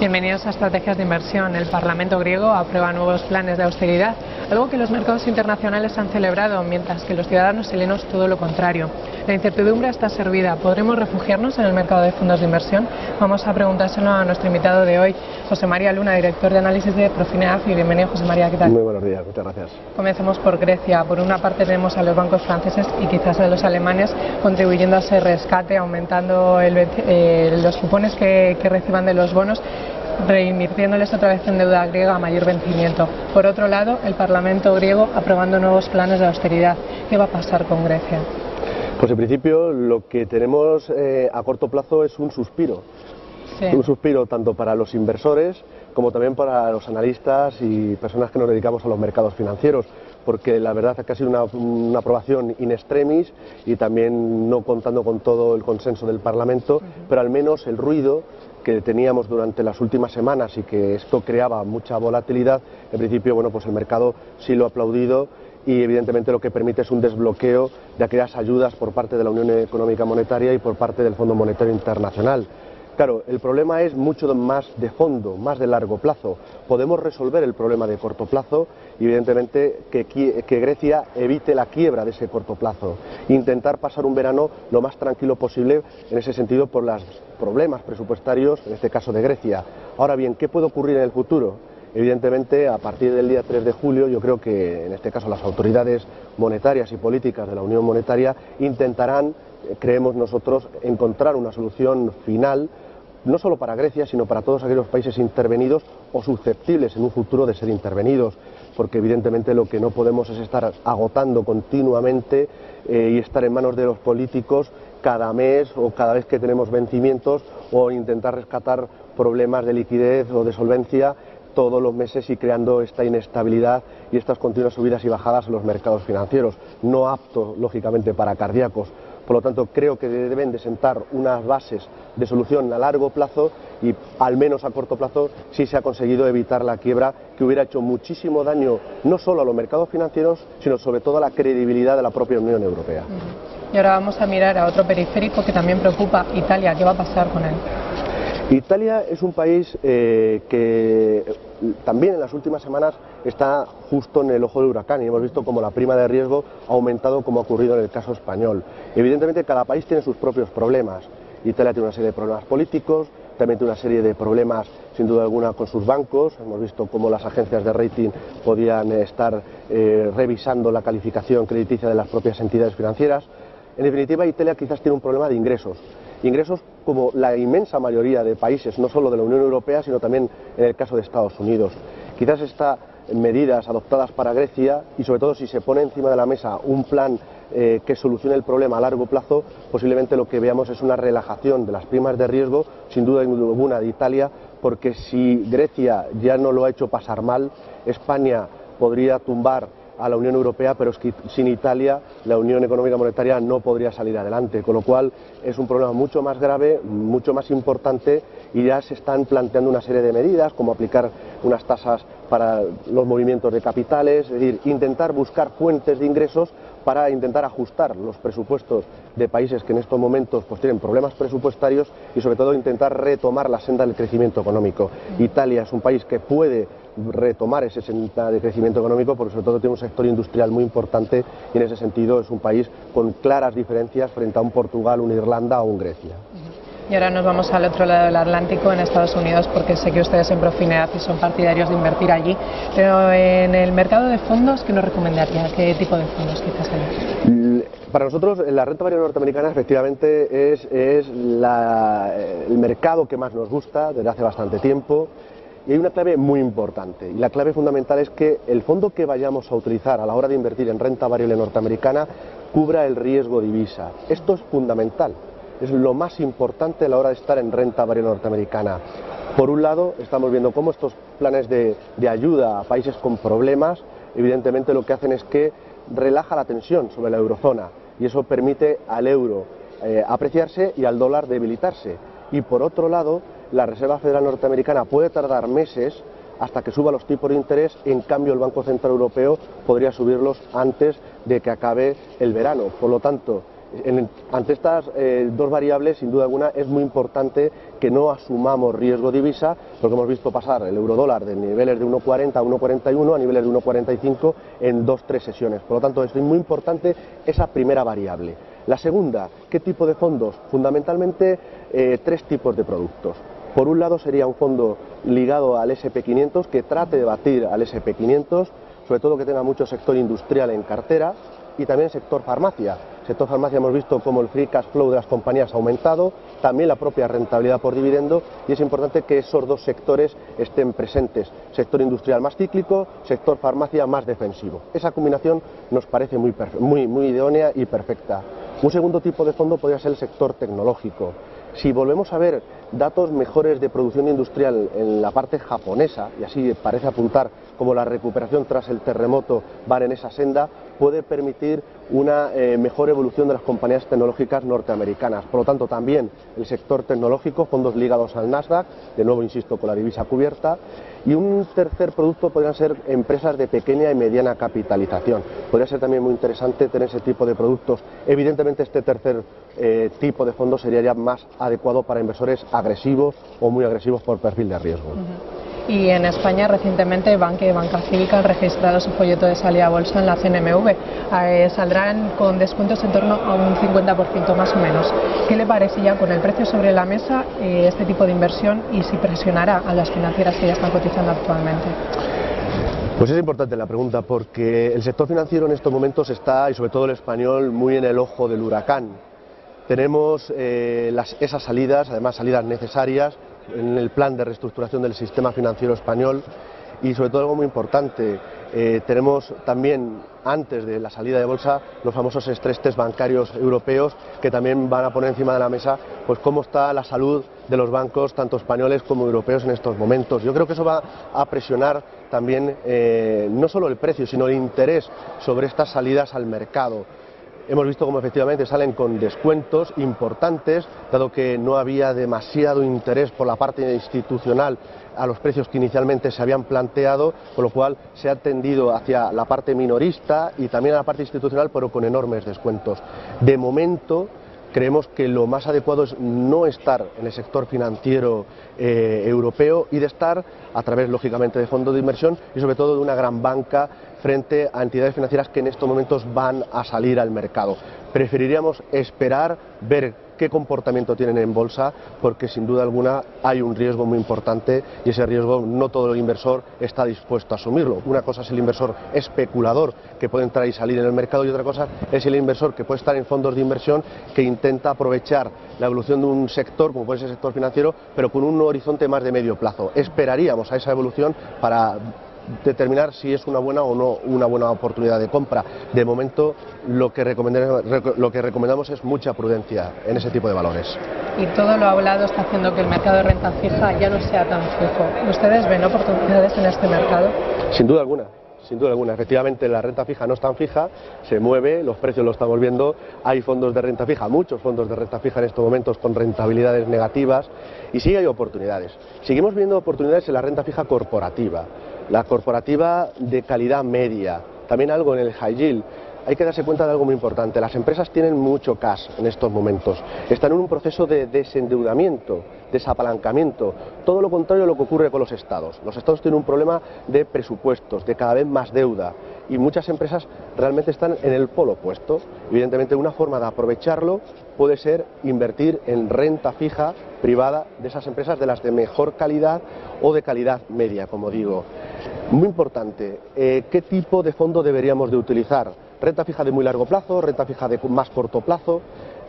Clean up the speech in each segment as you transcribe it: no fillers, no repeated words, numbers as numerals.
Bienvenidos a Estrategias de Inversión. El Parlamento griego aprueba nuevos planes de austeridad, algo que los mercados internacionales han celebrado, mientras que los ciudadanos helenos todo lo contrario. La incertidumbre está servida. ¿Podremos refugiarnos en el mercado de fondos de inversión? Vamos a preguntárselo a nuestro invitado de hoy, José María Luna, director de análisis de Profineaf. Bienvenido, José María, ¿qué tal? Muy buenos días, muchas gracias. Comencemos por Grecia. Por una parte tenemos a los bancos franceses y quizás a los alemanes contribuyendo a ese rescate, aumentando los cupones que reciban de los bonos, reinvirtiéndoles otra vez en deuda griega a mayor vencimiento. Por otro lado, el Parlamento griego aprobando nuevos planes de austeridad. ¿Qué va a pasar con Grecia? Pues en principio lo que tenemos a corto plazo es un suspiro. Sí. Un suspiro tanto para los inversores como también para los analistas y personas que nos dedicamos a los mercados financieros, porque la verdad es que ha sido una aprobación in extremis y también no contando con todo el consenso del Parlamento, pero al menos el ruido que teníamos durante las últimas semanas y que esto creaba mucha volatilidad, en principio, bueno, pues el mercado sí lo ha aplaudido y evidentemente lo que permite es un desbloqueo de aquellas ayudas por parte de la Unión Económica Monetaria y por parte del Fondo Monetario Internacional. Claro, el problema es mucho más de fondo, más de largo plazo. Podemos resolver el problema de corto plazo y evidentemente que Grecia evite la quiebra de ese corto plazo. Intentar pasar un verano lo más tranquilo posible en ese sentido por los problemas presupuestarios, en este caso de Grecia. Ahora bien, ¿qué puede ocurrir en el futuro? Evidentemente, a partir del día 3 de julio, yo creo que en este caso las autoridades monetarias y políticas de la Unión Monetaria intentarán, creemos nosotros, encontrar una solución final, no solo para Grecia, sino para todos aquellos países intervenidos o susceptibles en un futuro de ser intervenidos, porque evidentemente lo que no podemos es estar agotando continuamente y estar en manos de los políticos cada mes o cada vez que tenemos vencimientos o intentar rescatar problemas de liquidez o de solvencia todos los meses y creando esta inestabilidad y estas continuas subidas y bajadas en los mercados financieros, no apto lógicamente para cardíacos. Por lo tanto, creo que deben de sentar unas bases de solución a largo plazo y al menos a corto plazo sí se ha conseguido evitar la quiebra que hubiera hecho muchísimo daño no solo a los mercados financieros, sino sobre todo a la credibilidad de la propia Unión Europea. Y ahora vamos a mirar a otro periférico que también preocupa, Italia. ¿Qué va a pasar con él? Italia es un país que también en las últimas semanas está justo en el ojo del huracán y hemos visto como la prima de riesgo ha aumentado como ha ocurrido en el caso español. Evidentemente cada país tiene sus propios problemas. Italia tiene una serie de problemas políticos, también tiene una serie de problemas sin duda alguna con sus bancos. Hemos visto cómo las agencias de rating podían estar revisando la calificación crediticia de las propias entidades financieras. En definitiva, Italia quizás tiene un problema de ingresos. Ingresos como la inmensa mayoría de países, no solo de la Unión Europea, sino también en el caso de Estados Unidos. Quizás estas medidas adoptadas para Grecia y sobre todo si se pone encima de la mesa un plan que solucione el problema a largo plazo, posiblemente lo que veamos es una relajación de las primas de riesgo, sin duda alguna de Italia, porque si Grecia ya no lo ha hecho pasar mal, España podría tumbar a la Unión Europea, pero es que sin Italia la Unión Económica Monetaria no podría salir adelante, con lo cual es un problema mucho más grave, mucho más importante y ya se están planteando una serie de medidas como aplicar unas tasas para los movimientos de capitales, es decir, intentar buscar fuentes de ingresos para intentar ajustar los presupuestos de países que en estos momentos pues tienen problemas presupuestarios y sobre todo intentar retomar la senda del crecimiento económico. Italia es un país que puede retomar ese senda de crecimiento económico porque sobre todo tiene un sector industrial muy importante y en ese sentido es un país con claras diferencias frente a un Portugal, una Irlanda o un Grecia. Y ahora nos vamos al otro lado del Atlántico, en Estados Unidos, porque sé que ustedes en Profineaf son partidarios de invertir allí, pero en el mercado de fondos, ¿qué nos recomendaría? ¿Qué tipo de fondos quizás hay? Para nosotros la renta variable norteamericana efectivamente es el mercado que más nos gusta desde hace bastante tiempo. Y hay una clave muy importante, y la clave fundamental es que el fondo que vayamos a utilizar a la hora de invertir en renta variable norteamericana cubra el riesgo divisa. Esto es fundamental, es lo más importante a la hora de estar en renta variable norteamericana. Por un lado, estamos viendo cómo estos planes de ayuda a países con problemas, evidentemente lo que hacen es que relaja la tensión sobre la eurozona, y eso permite al euro apreciarse y al dólar debilitarse. Y por otro lado, la Reserva Federal Norteamericana puede tardar meses hasta que suba los tipos de interés, en cambio el Banco Central Europeo podría subirlos antes de que acabe el verano. Por lo tanto, Ante estas dos variables, sin duda alguna, es muy importante que no asumamos riesgo divisa, porque hemos visto pasar el euro-dólar de niveles de 1,40 a 1,41 a niveles de 1,45 en 2-3 sesiones. Por lo tanto, es muy importante esa primera variable. La segunda, ¿qué tipo de fondos? Fundamentalmente, tres tipos de productos. Por un lado sería un fondo ligado al SP500 que trate de batir al SP500, sobre todo que tenga mucho sector industrial en cartera, y también sector farmacia. Sector farmacia hemos visto cómo el free cash flow de las compañías ha aumentado, también la propia rentabilidad por dividendo, y es importante que esos dos sectores estén presentes. Sector industrial más cíclico, sector farmacia más defensivo. Esa combinación nos parece muy idónea y perfecta. Un segundo tipo de fondo podría ser el sector tecnológico. Si volvemos a ver datos mejores de producción industrial en la parte japonesa, y así parece apuntar como la recuperación tras el terremoto va en esa senda, puede permitir una mejor evolución de las compañías tecnológicas norteamericanas. Por lo tanto, también el sector tecnológico, fondos ligados al Nasdaq, de nuevo insisto con la divisa cubierta, y un tercer producto podrían ser empresas de pequeña y mediana capitalización. Podría ser también muy interesante tener ese tipo de productos. Evidentemente este tercer tipo de fondos sería ya más adecuado para inversores agresivos o muy agresivos por perfil de riesgo. Y en España recientemente Bankia y Banca Cívica han registrado su folleto de salida a bolsa en la CNMV. Saldrán con descuentos en torno a un 50% más o menos. ¿Qué le parece ya con el precio sobre la mesa este tipo de inversión y si presionará a las financieras que ya están cotizando actualmente? Pues es importante la pregunta porque el sector financiero en estos momentos está, y sobre todo el español, muy en el ojo del huracán. Tenemos esas salidas, además salidas necesarias, en el plan de reestructuración del sistema financiero español, y sobre todo algo muy importante, tenemos también antes de la salida de bolsa los famosos stress test bancarios europeos que también van a poner encima de la mesa pues cómo está la salud de los bancos tanto españoles como europeos en estos momentos. Yo creo que eso va a presionar también no solo el precio sino el interés sobre estas salidas al mercado. Hemos visto cómo efectivamente salen con descuentos importantes, dado que no había demasiado interés por la parte institucional a los precios que inicialmente se habían planteado, con lo cual se ha tendido hacia la parte minorista y también a la parte institucional, pero con enormes descuentos. De momento, creemos que lo más adecuado es no estar en el sector financiero europeo y de estar a través, lógicamente, de fondos de inversión y sobre todo de una gran banca frente a entidades financieras que en estos momentos van a salir al mercado. Preferiríamos esperar, ver qué comportamiento tienen en bolsa, porque sin duda alguna hay un riesgo muy importante y ese riesgo no todo el inversor está dispuesto a asumirlo. Una cosa es el inversor especulador que puede entrar y salir en el mercado y otra cosa es el inversor que puede estar en fondos de inversión que intenta aprovechar la evolución de un sector, como puede ser el sector financiero, pero con un horizonte más de medio plazo. Esperaríamos a esa evolución para determinar si es una buena o no una buena oportunidad de compra. De momento lo que recomendamos es mucha prudencia en ese tipo de valores. Y todo lo hablado está haciendo que el mercado de renta fija ya no sea tan fijo. ¿Ustedes ven oportunidades en este mercado? Sin duda alguna. Sin duda alguna, efectivamente la renta fija no es tan fija, se mueve, los precios lo estamos viendo, hay fondos de renta fija, muchos fondos de renta fija en estos momentos con rentabilidades negativas y sí hay oportunidades. Seguimos viendo oportunidades en la renta fija corporativa, la corporativa de calidad media, también algo en el high yield. Hay que darse cuenta de algo muy importante, las empresas tienen mucho cash en estos momentos, están en un proceso de desendeudamiento, desapalancamiento, todo lo contrario a lo que ocurre con los estados. Los estados tienen un problema de presupuestos, de cada vez más deuda y muchas empresas realmente están en el polo opuesto. Evidentemente una forma de aprovecharlo puede ser invertir en renta fija privada de esas empresas, de las de mejor calidad o de calidad media, como digo. Muy importante, ¿qué tipo de fondo deberíamos de utilizar? Renta fija de muy largo plazo, renta fija de más corto plazo.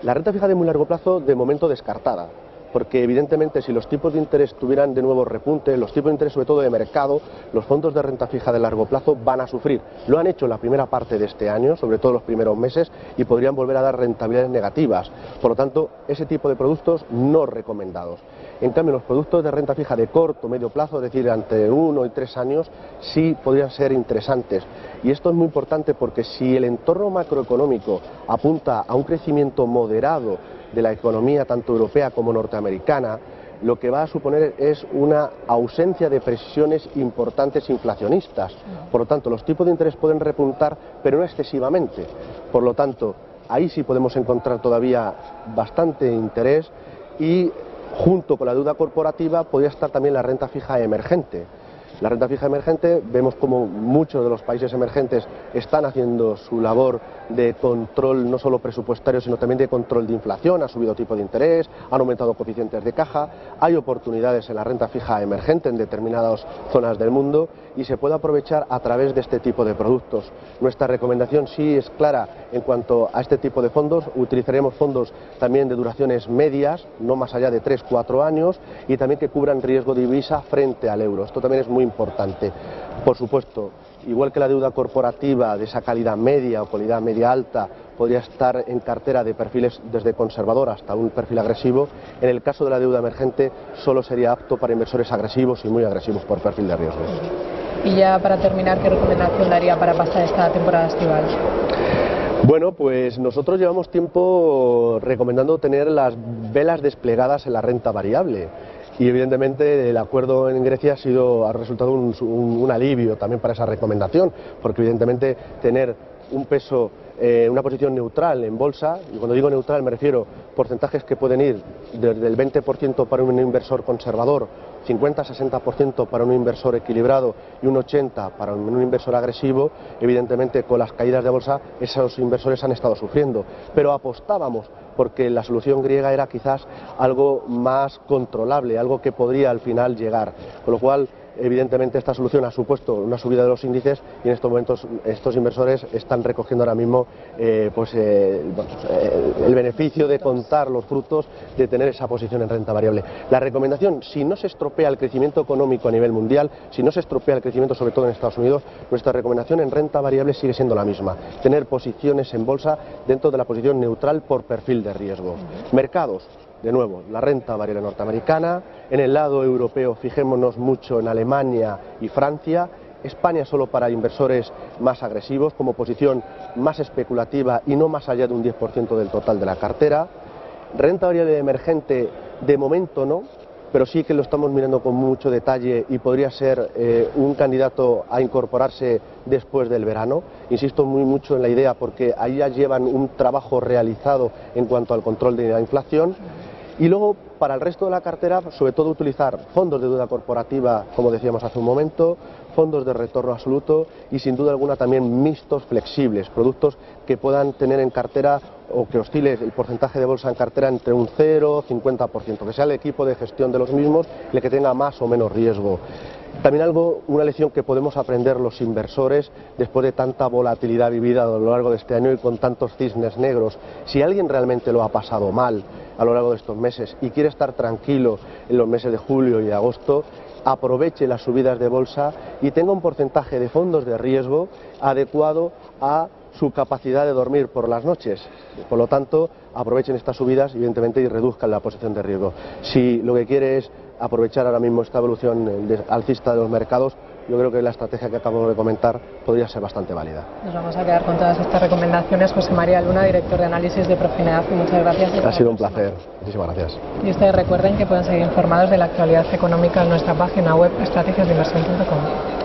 La renta fija de muy largo plazo de momento descartada, porque evidentemente si los tipos de interés tuvieran de nuevo repunte, los tipos de interés sobre todo de mercado, los fondos de renta fija de largo plazo van a sufrir. Lo han hecho en la primera parte de este año, sobre todo los primeros meses, y podrían volver a dar rentabilidades negativas. Por lo tanto, ese tipo de productos no recomendados. En cambio, los productos de renta fija de corto o medio plazo, es decir, entre 1 y 3 años, sí podrían ser interesantes. Y esto es muy importante porque si el entorno macroeconómico apunta a un crecimiento moderado de la economía tanto europea como norteamericana, lo que va a suponer es una ausencia de presiones importantes inflacionistas. Por lo tanto, los tipos de interés pueden repuntar, pero no excesivamente. Por lo tanto, ahí sí podemos encontrar todavía bastante interés, y junto con la deuda corporativa podría estar también la renta fija emergente. La renta fija emergente, vemos como muchos de los países emergentes están haciendo su labor de control no solo presupuestario, sino también de control de inflación. Ha subido tipo de interés, han aumentado coeficientes de caja, hay oportunidades en la renta fija emergente en determinadas zonas del mundo y se puede aprovechar a través de este tipo de productos. Nuestra recomendación sí es clara en cuanto a este tipo de fondos. Utilizaremos fondos también de duraciones medias, no más allá de 3-4 años, y también que cubran riesgo de divisa frente al euro. Esto también es muy importante. Por supuesto, igual que la deuda corporativa de esa calidad media o calidad media alta podría estar en cartera de perfiles desde conservador hasta un perfil agresivo, en el caso de la deuda emergente solo sería apto para inversores agresivos y muy agresivos por perfil de riesgos. Y ya para terminar, ¿qué recomendación daría para pasar esta temporada estival? Bueno, pues nosotros llevamos tiempo recomendando tener las velas desplegadas en la renta variable. Y evidentemente el acuerdo en Grecia ha resultado un alivio también para esa recomendación, porque evidentemente tener un peso, una posición neutral en bolsa, y cuando digo neutral me refiero a porcentajes que pueden ir desde el 20% para un inversor conservador, 50-60% para un inversor equilibrado y un 80% para un inversor agresivo. Evidentemente con las caídas de bolsa esos inversores han estado sufriendo, pero apostábamos porque la solución griega era quizás algo más controlable, algo que podría al final llegar, con lo cual evidentemente esta solución ha supuesto una subida de los índices y en estos momentos estos inversores están recogiendo ahora mismo el beneficio de contar los frutos de tener esa posición en renta variable. La recomendación, si no se estropea el crecimiento económico a nivel mundial, si no se estropea el crecimiento sobre todo en Estados Unidos, nuestra recomendación en renta variable sigue siendo la misma: tener posiciones en bolsa dentro de la posición neutral por perfil de riesgo. Mercados. De nuevo, la renta variable norteamericana. En el lado europeo, fijémonos mucho en Alemania y Francia. España solo para inversores más agresivos, como posición más especulativa y no más allá de un 10% del total de la cartera. Renta variable emergente, de momento no, pero sí que lo estamos mirando con mucho detalle y podría ser un candidato a incorporarse después del verano. Insisto mucho en la idea porque ahí ya llevan un trabajo realizado en cuanto al control de la inflación. Y luego, para el resto de la cartera, sobre todo utilizar fondos de deuda corporativa, como decíamos hace un momento, fondos de retorno absoluto y sin duda alguna también mixtos flexibles, productos que puedan tener en cartera o que oscile el porcentaje de bolsa en cartera entre un 0 y 50%, que sea el equipo de gestión de los mismos el que tenga más o menos riesgo. También una lección que podemos aprender los inversores después de tanta volatilidad vivida a lo largo de este año y con tantos cisnes negros. Si alguien realmente lo ha pasado mal a lo largo de estos meses y quiere estar tranquilo en los meses de julio y agosto, aproveche las subidas de bolsa y tenga un porcentaje de fondos de riesgo adecuado a su capacidad de dormir por las noches. Por lo tanto, aprovechen estas subidas, evidentemente, y reduzcan la posición de riesgo. Si lo que quiere es aprovechar ahora mismo esta evolución alcista de los mercados, yo creo que la estrategia que acabo de comentar podría ser bastante válida. Nos vamos a quedar con todas estas recomendaciones. José María Luna, director de análisis de Profineaf, muchas gracias. Ha sido un placer. Muchísimas gracias. Y ustedes recuerden que pueden seguir informados de la actualidad económica en nuestra página web estrategiasdeinversión.com.